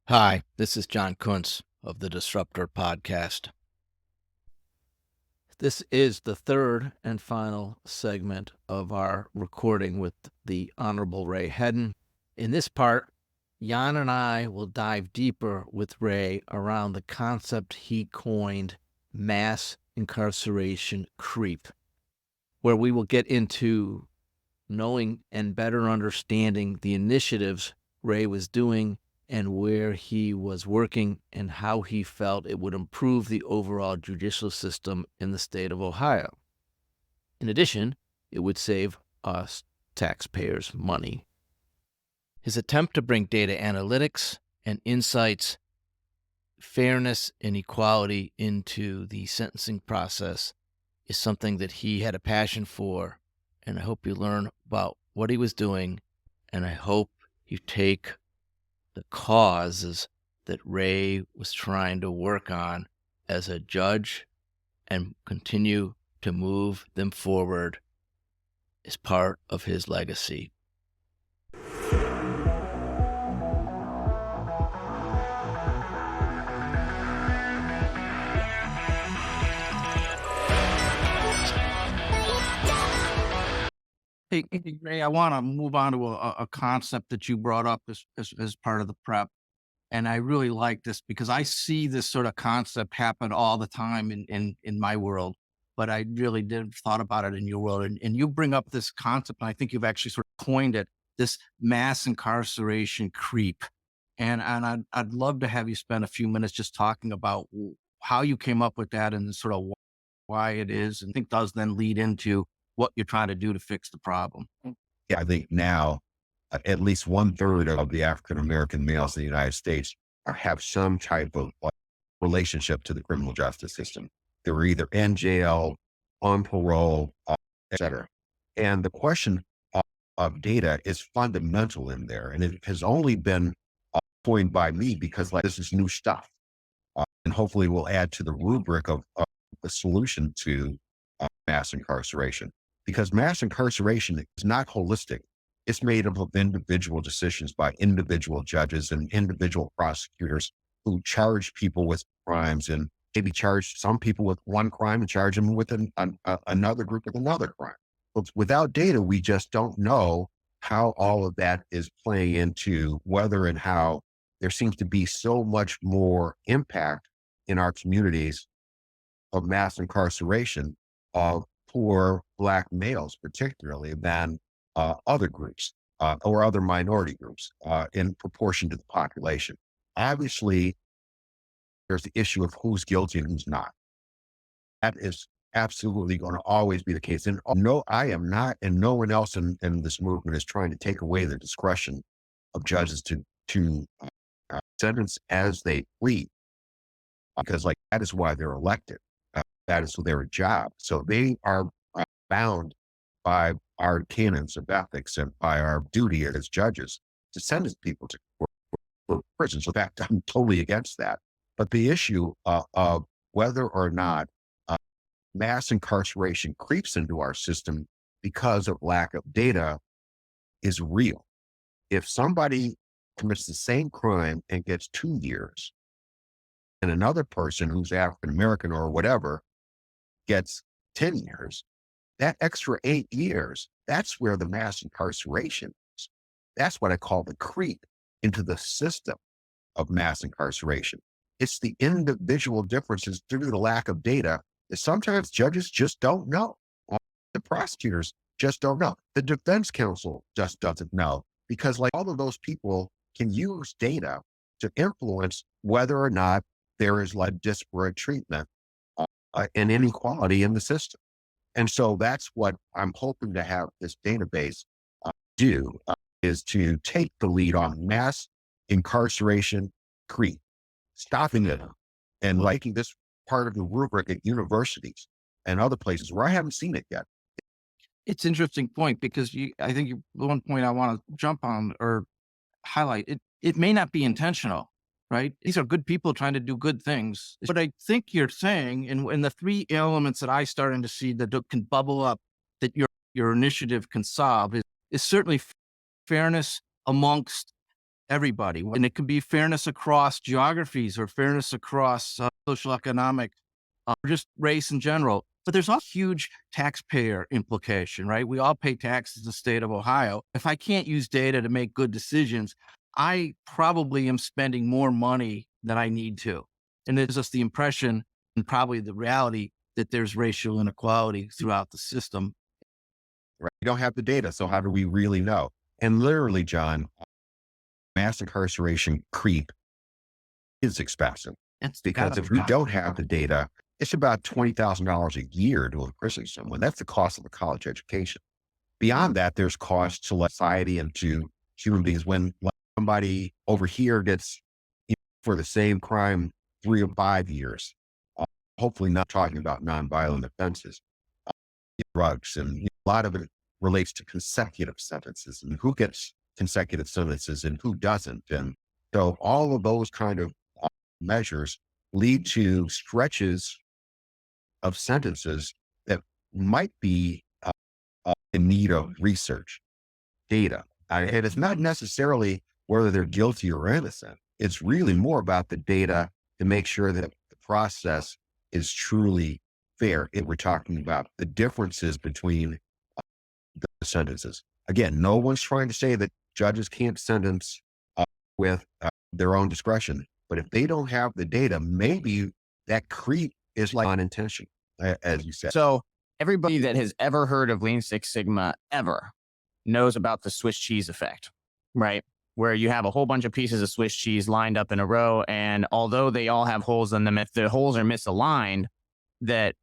Hi, this is John Kuntz of the Disruptor podcast. This is the third and final segment of our recording with the Honorable Ray Headen. In this part, Jan and I will dive deeper with Ray around the concept he coined, Mass Incarceration Creep, where we will get into knowing and better understanding the initiatives Ray was doing and where he was working and how he felt it would improve the overall judicial system in the state of Ohio. In addition, it would save us taxpayers money. His attempt to bring data analytics and insights, fairness and equality into the sentencing process is something that he had a passion for, and I hope you learn about what he was doing, and I hope you take the causes that Ray was trying to work on as a judge and continue to move them forward as part of his legacy. Hey, Ray, I want to move on to a concept that you brought up as part of the prep. And I really like this because I see this sort of concept happen all the time in my world, but I really didn't thought about it in your world. And you bring up this concept, and I think you've actually sort of coined it, this mass incarceration creep. And I'd love to have you spend a few minutes just talking about how you came up with that and sort of why it is, and I think does then lead into what you're trying to do to fix the problem. Yeah, I think now at least 1/3 of the African American males in the United States have some type of relationship to the criminal justice system. They're either in jail, on parole, et cetera. And the question of data is fundamental in there. And it has only been coined by me because this is new stuff. And hopefully will add to the rubric of the solution to mass incarceration. Because mass incarceration is not holistic. It's made up of individual decisions by individual judges and individual prosecutors who charge people with crimes and maybe charge some people with one crime and charge them with another group with another crime. But without data, we just don't know how all of that is playing into whether and how there seems to be so much more impact in our communities of mass incarceration of poor Black males, particularly, than other groups or other minority groups in proportion to the population. Obviously, there's the issue of who's guilty and who's not. That is absolutely going to always be the case. And no, I am not, and no one else in this movement is trying to take away the discretion of judges to sentence as they plead, because that is why they're elected. That is their job. So they are bound by our canons of ethics and by our duty as judges to sentence people to prison. So that I'm totally against that. But the issue of whether or not mass incarceration creeps into our system because of lack of data is real. If somebody commits the same crime and gets 2 years, and another person who's African American or whatever gets 10 years, that extra 8 years, that's where the mass incarceration is. That's what I call the creep into the system of mass incarceration. It's the individual differences through the lack of data that sometimes judges just don't know. The prosecutors just don't know. The defense counsel just doesn't know, because all of those people can use data to influence whether or not there is disparate treatment and inequality in the system. And so that's what I'm hoping to have this database do, is to take the lead on mass incarceration creep, stopping it, and liking this part of the rubric at universities and other places where I haven't seen it yet. It's an interesting point because I think the one point I want to jump on or highlight, it may not be intentional, right? These are good people trying to do good things. But I think you're saying, and the three elements that I starting to see that can bubble up that your initiative can solve is certainly fairness amongst everybody. And it could be fairness across geographies or fairness across social economic, or just race in general. But there's a huge taxpayer implication, right? We all pay taxes in the state of Ohio. If I can't use data to make good decisions, I probably am spending more money than I need to. And there's just the impression and probably the reality that there's racial inequality throughout the system. Right? We don't have the data. So how do we really know? And literally, John, mass incarceration creep is expensive because if we don't have the data, it's about $20,000 a year to imprison someone. That's the cost of a college education. Beyond that, there's costs to society and to human beings. When somebody over here gets, for the same crime, 3 or 5 years, hopefully not talking about nonviolent offenses, drugs, and a lot of it relates to consecutive sentences and who gets consecutive sentences and who doesn't. And so all of those kind of measures lead to stretches of sentences that might be in need of research, data. And it's not necessarily whether they're guilty or innocent. It's really more about the data to make sure that the process is truly fair. If we're talking about the differences between the sentences. Again, no one's trying to say that judges can't sentence with their own discretion. But if they don't have the data, maybe that creep is like unintentional, as you said. So everybody that has ever heard of Lean Six Sigma ever knows about the Swiss cheese effect, right? Where you have a whole bunch of pieces of Swiss cheese lined up in a row. And although they all have holes in them, if the holes are misaligned, that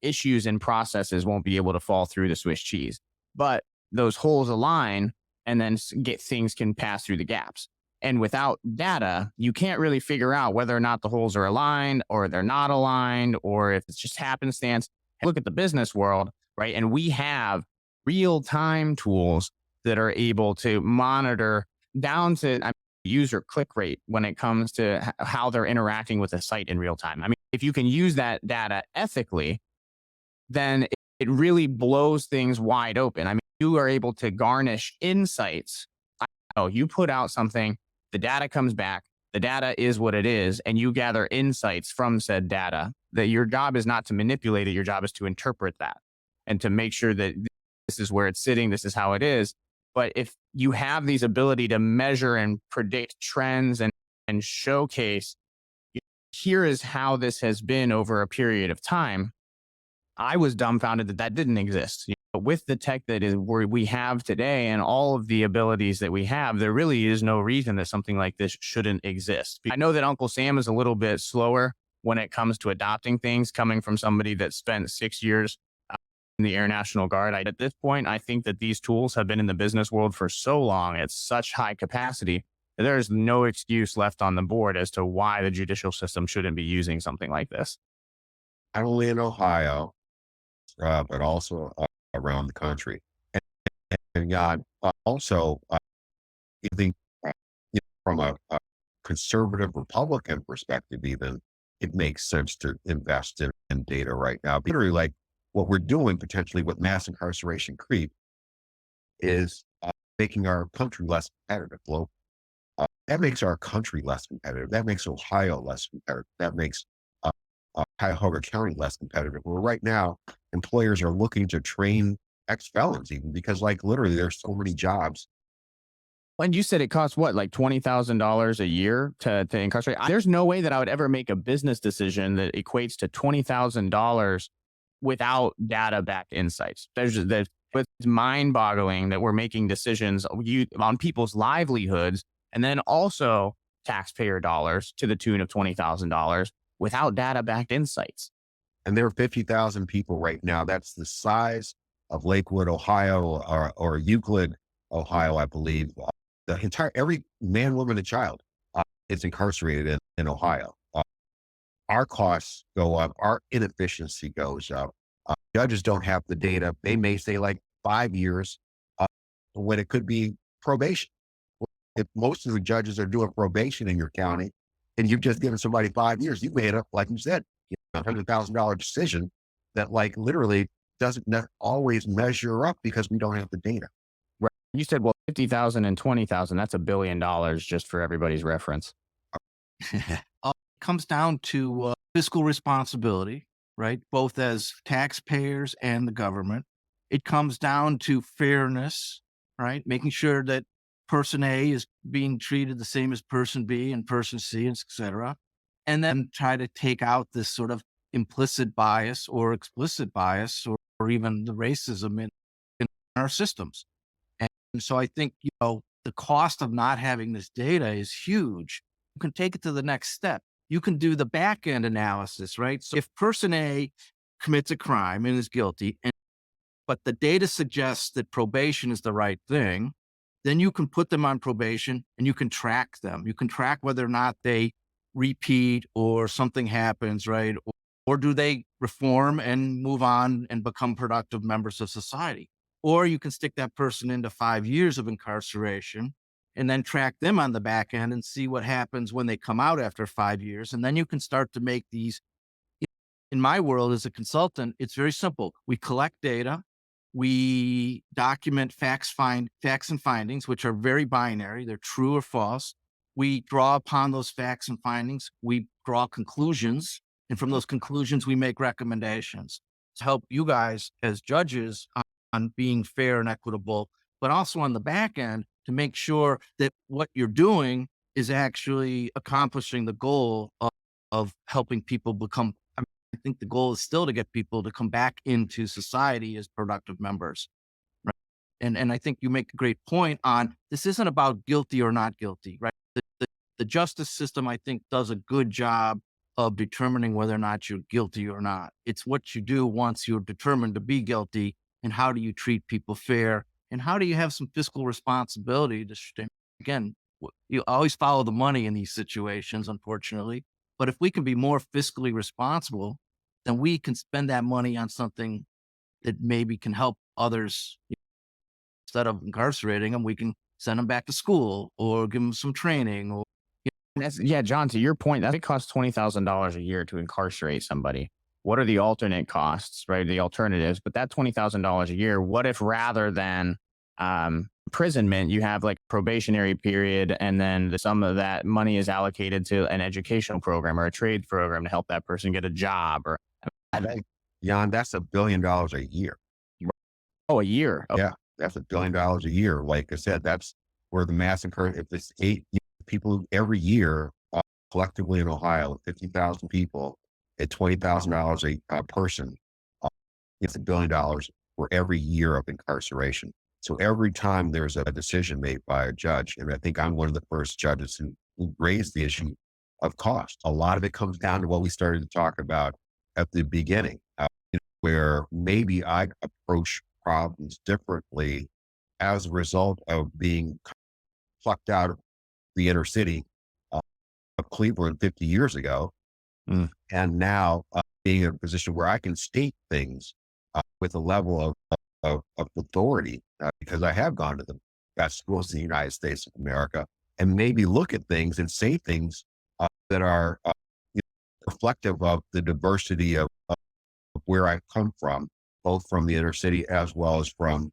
issues and processes won't be able to fall through the Swiss cheese. But those holes align and then things can pass through the gaps. And without data, you can't really figure out whether or not the holes are aligned or they're not aligned, or if it's just happenstance. Look at the business world, right? And we have real-time tools that are able to monitor down to user click rate when it comes to how they're interacting with a site in real time. I mean, if you can use that data ethically, then it really blows things wide open. I mean, you are able to garnish insights. You put out something, the data comes back, the data is what it is, and you gather insights from said data. That your job is not to manipulate it, your job is to interpret that and to make sure that this is where it's sitting, this is how it is. But if you have these ability to measure and predict trends and showcase, here is how this has been over a period of time, I was dumbfounded that didn't exist. With the tech that is where we have today and all of the abilities that we have, there really is no reason that something like this shouldn't exist. I know that Uncle Sam is a little bit slower when it comes to adopting things, coming from somebody that spent 6 years in the Air National Guard. At this point, I think that these tools have been in the business world for so long, at such high capacity, that there is no excuse left on the board as to why the judicial system shouldn't be using something like this. Not only in Ohio, but also around the country. And also, I think from a conservative Republican perspective, even, it makes sense to invest in data right now. Literally, like what we're doing potentially with mass incarceration creep is making our country less competitive. Well, that makes our country less competitive. That makes Ohio less competitive. That makes Cuyahoga County less competitive. Well, right now, employers are looking to train ex-felons even because, like, literally there's so many jobs. And you said it costs what, like $20,000 a year to incarcerate? There's no way that I would ever make a business decision that equates to $20,000 without data-backed insights. It's mind-boggling that we're making decisions on people's livelihoods and then also taxpayer dollars to the tune of $20,000 without data-backed insights. And there are 50,000 people right now. That's the size of Lakewood, Ohio, or Euclid, Ohio, I believe. Every man, woman, and child is incarcerated in Ohio. Our costs go up. Our inefficiency goes up. Judges don't have the data. They may say like 5 years when it could be probation. If most of the judges are doing probation in your county and you've just given somebody 5 years, you made up, like you said, $100,000 decision that like literally doesn't always measure up because we don't have the data. Right. You said, well, 50,000 and 20,000. That's $1 billion just for everybody's reference. It comes down to fiscal responsibility, right? Both as taxpayers and the government. It comes down to fairness, right? Making sure that person A is being treated the same as person B and person C, et cetera. And then try to take out this sort of implicit bias or explicit bias or even the racism in our systems. And so I think, the cost of not having this data is huge. You can take it to the next step. You can do the back end analysis, right? So if person A commits a crime and is guilty, but the data suggests that probation is the right thing, then you can put them on probation and you can track them. You can track whether or not they repeat or something happens, right? Or do they reform and move on and become productive members of society? Or you can stick that person into 5 years of incarceration and then track them on the back end and see what happens when they come out after 5 years. And then you can start to make these. In my world as a consultant, it's very simple. We collect data, we document facts and findings, which are very binary. They're true or false. We draw upon those facts and findings. We draw conclusions. And from those conclusions, we make recommendations to help you guys as judges on being fair and equitable, but also on the back end to make sure that what you're doing is actually accomplishing the goal of helping people become. I think the goal is still to get people to come back into society as productive members. Right? And I think you make a great point on this isn't about guilty or not guilty, right? The justice system, I think, does a good job of determining whether or not you're guilty or not. It's what you do once you're determined to be guilty, and how do you treat people fair, and how do you have some fiscal responsibility to, again, you always follow the money in these situations, unfortunately. But if we can be more fiscally responsible, then we can spend that money on something that maybe can help others. Instead of incarcerating them, we can send them back to school or give them some training. Or John, to your point, that it costs $20,000 a year to incarcerate somebody. What are the alternate costs, right? The alternatives, but that $20,000 a year, what if rather than imprisonment, you have like probationary period, and then some of that money is allocated to an educational program or a trade program to help that person get a job? Or Jan, that's $1 billion a year. a year. Okay. Yeah, that's $1 billion a year. Like I said, that's where the mass incarceration. If it's 8 people every year, collectively in Ohio, 50,000 people at $20,000 a person, it's $1 billion for every year of incarceration. So every time there's a decision made by a judge, and I think I'm one of the first judges who raised the issue of cost. A lot of it comes down to what we started to talk about at the beginning, where maybe I approach problems differently as a result of being plucked out of the inner city of Cleveland 50 years ago. And now being in a position where I can state things with a level of authority, because I have gone to the best schools in the United States of America, and maybe look at things and say things that are reflective of the diversity of where I come from, both from the inner city as well as from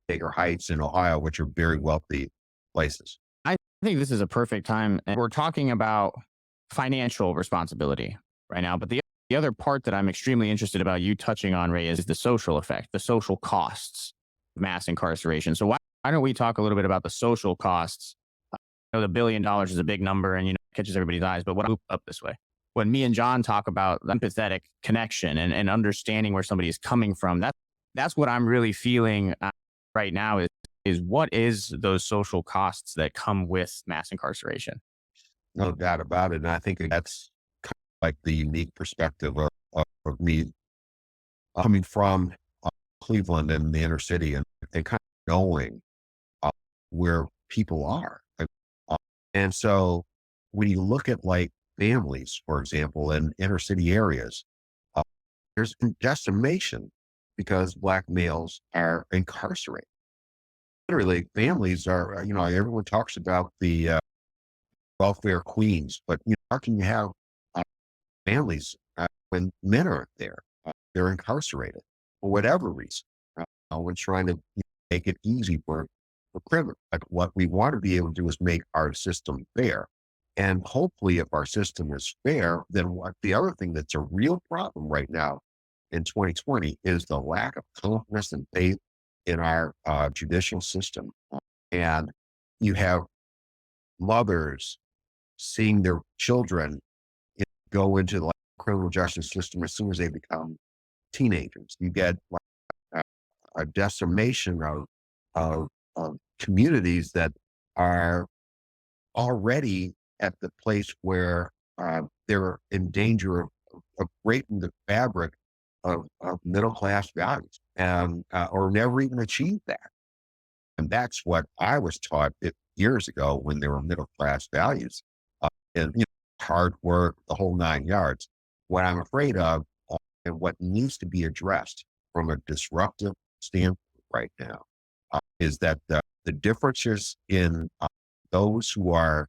Baker Heights in Ohio, which are very wealthy places. I think this is a perfect time. And we're talking about financial responsibility right now, but the other part that I'm extremely interested about you touching on, Ray, is the social effect, the social costs of mass incarceration. So why don't we talk a little bit about the social costs? The $1 billion is a big number and, catches everybody's eyes, but what I loop up this way. When me and John talk about empathetic connection and understanding where somebody is coming from, that's what I'm really feeling right now is what is those social costs that come with mass incarceration? No doubt about it. And I think that's kind of like the unique perspective of me coming from Cleveland and the inner city and kind of knowing where people are. And so when you look at like families, for example, in inner city areas, there's decimation because Black males are incarcerated. Literally, families are, everyone talks about the welfare queens, but how can you have families when men aren't there? They're incarcerated for whatever reason. When trying to make it easy for for criminals. Like what we want to be able to do is make our system fair. And hopefully if our system is fair, then what the other thing that's a real problem right now in 2020 is the lack of confidence and faith in our judicial system. And you have mothers seeing their children go into the criminal justice system as soon as they become teenagers. You get a decimation of communities that are already at the place where they're in danger of breaking the fabric of middle class values and or never even achieve that. And that's what I was taught years ago when there were middle class values and hard work, the whole 9 yards. What I'm afraid of and what needs to be addressed from a disruptive standpoint right now is that the differences in those who are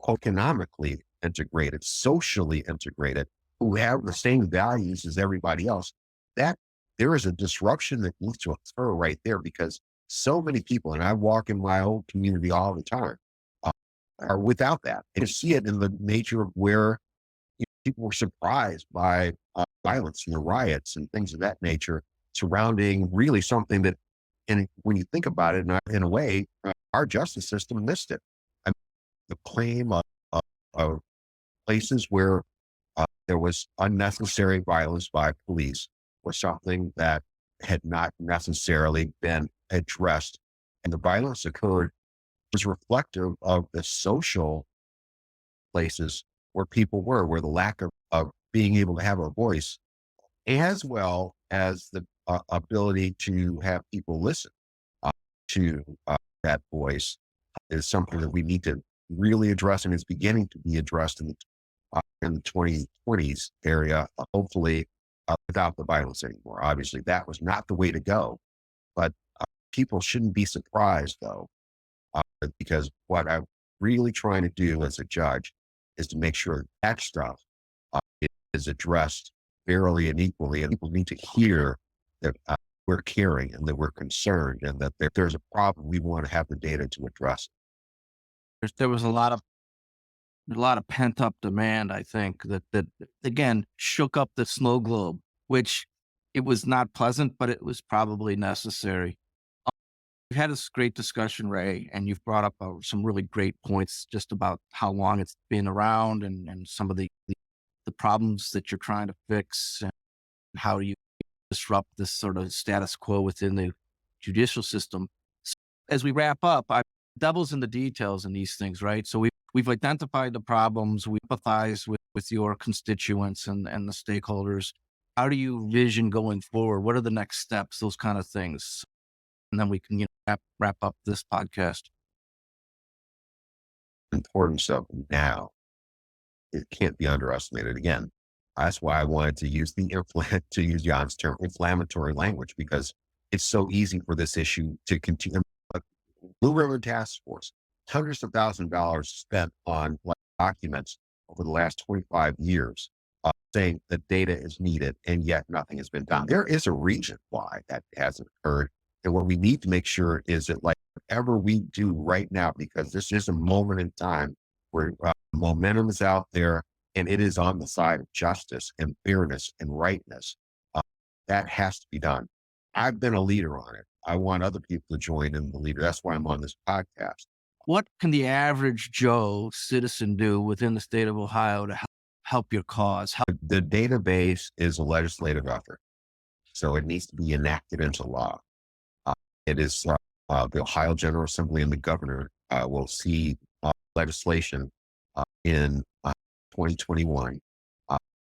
economically integrated, socially integrated, who have the same values as everybody else, that there is a disruption that needs to occur right there because so many people, and I walk in my own community all the time, are without that. And you see it in the nature of where people were surprised by violence and the riots and things of that nature surrounding really something that, and when you think about it in a way, our justice system missed it. I mean, the claim of places where there was unnecessary violence by police was something that had not necessarily been addressed. And the violence occurred was reflective of the social places where people were, where the lack of being able to have a voice, as well as the ability to have people listen to that voice is something that we need to really address and is beginning to be addressed in the 2020s area, hopefully without the violence anymore. Obviously, that was not the way to go, but people shouldn't be surprised though, because what I'm really trying to do as a judge is to make sure that stuff is addressed fairly and equally, and people need to hear that we're caring and that we're concerned, and that if there's a problem, we want to have the data to address it. There was a lot of pent up demand, I think, that again shook up the snow globe, which it was not pleasant, but it was probably necessary. We've had this great discussion, Ray, and you've brought up some really great points just about how long it's been around and some of the problems that you're trying to fix and how you disrupt this sort of status quo within the judicial system. So as we wrap up, devil's in the details in these things, right? So we've identified the problems, we empathize with your constituents and the stakeholders. How do you vision going forward? What are the next steps? Those kind of things. And then we can wrap up this podcast. Importance of now, it can't be underestimated. Again, that's why I wanted to use to use Jan's term, inflammatory language, because it's so easy for this issue to continue. Blue Ribbon Task Force, hundreds of thousands of dollars spent on documents over the last 25 years, saying that data is needed, and yet nothing has been done. There is a reason why that hasn't occurred. And what we need to make sure is that whatever we do right now, because this is a moment in time where momentum is out there and it is on the side of justice and fairness and rightness, that has to be done. I've been a leader on it. I want other people to join in the leader. That's why I'm on this podcast. What can the average Joe citizen do within the state of Ohio to help your cause? The database is a legislative effort, so it needs to be enacted into law. It is the Ohio General Assembly and the governor will see legislation in 2021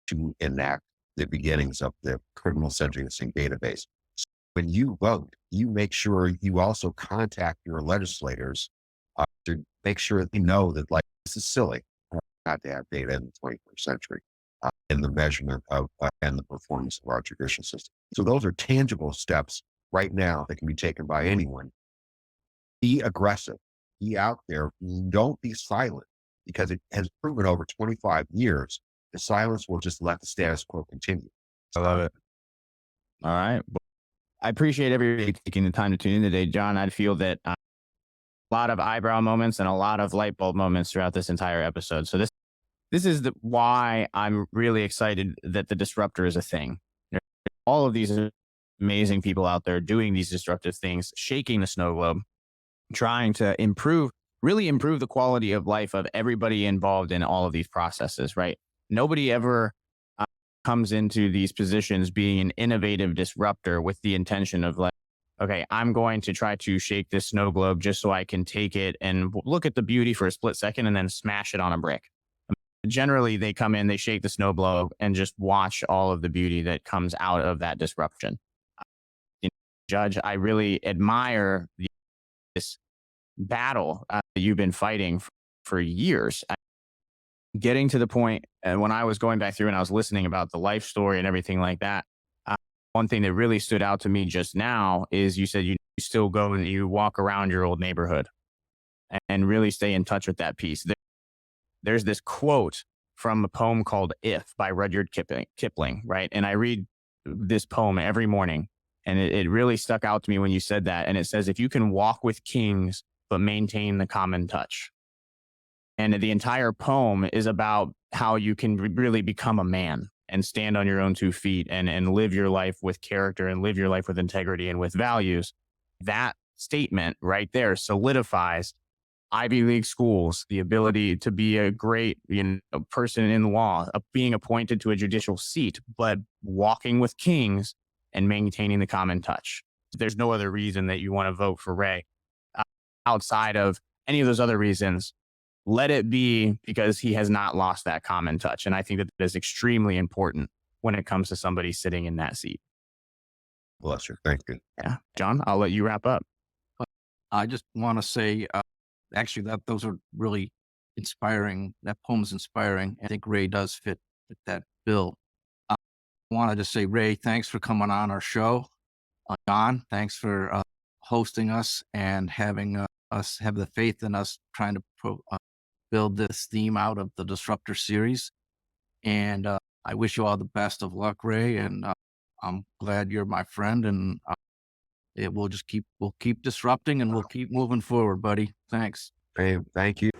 to enact the beginnings of the criminal sentencing database. So when you vote, you make sure you also contact your legislators to make sure that they know that this is silly not to have data in the 21st century in the measurement of and the performance of our judicial system. So those are tangible steps right now that can be taken by anyone. Be aggressive, be out there, don't be silent, because it has proven over 25 years, the silence will just let the status quo continue. I love it. All right. Well, I appreciate everybody taking the time to tune in today, John. I feel that lot of eyebrow moments and a lot of light bulb moments throughout this entire episode. So this is why I'm really excited that the Disruptor is a thing. There are all of these amazing people out there doing these disruptive things, shaking the snow globe, trying to really improve the quality of life of everybody involved in all of these processes, right? Nobody ever comes into these positions being an innovative disruptor with the intention of like, okay, I'm going to try to shake this snow globe just so I can take it and look at the beauty for a split second and then smash it on a brick. Generally, they come in, they shake the snow globe and just watch all of the beauty that comes out of that disruption. Judge, I really admire this battle that you've been fighting for years. Getting to the point, and when I was going back through and I was listening about the life story and everything like that, one thing that really stood out to me just now is you said you still go and you walk around your old neighborhood and really stay in touch with that piece. There's this quote from a poem called If by Rudyard Kipling, right? And I read this poem every morning, and it really stuck out to me when you said that. And it says, if you can walk with kings, but maintain the common touch. And the entire poem is about how you can really become a man and stand on your own 2 feet and live your life with character and live your life with integrity and with values. That statement right there solidifies Ivy League schools, the ability to be a great person in law, being appointed to a judicial seat, but walking with kings and maintaining the common touch. There's no other reason that you want to vote for Ray outside of any of those other reasons. Let it be because he has not lost that common touch. And I think that is extremely important when it comes to somebody sitting in that seat. Bless you. Thank you. Yeah. John, I'll let you wrap up. I just want to say, actually, that those are really inspiring. That poem's inspiring. I think Ray does fit that bill. I wanted to say, Ray, thanks for coming on our show. John, thanks for hosting us and having us have the faith in us trying to build this theme out of the Disruptor series. And I wish you all the best of luck, Ray. And I'm glad you're my friend. And we'll keep disrupting and we'll keep moving forward, buddy. Thanks. Hey, thank you.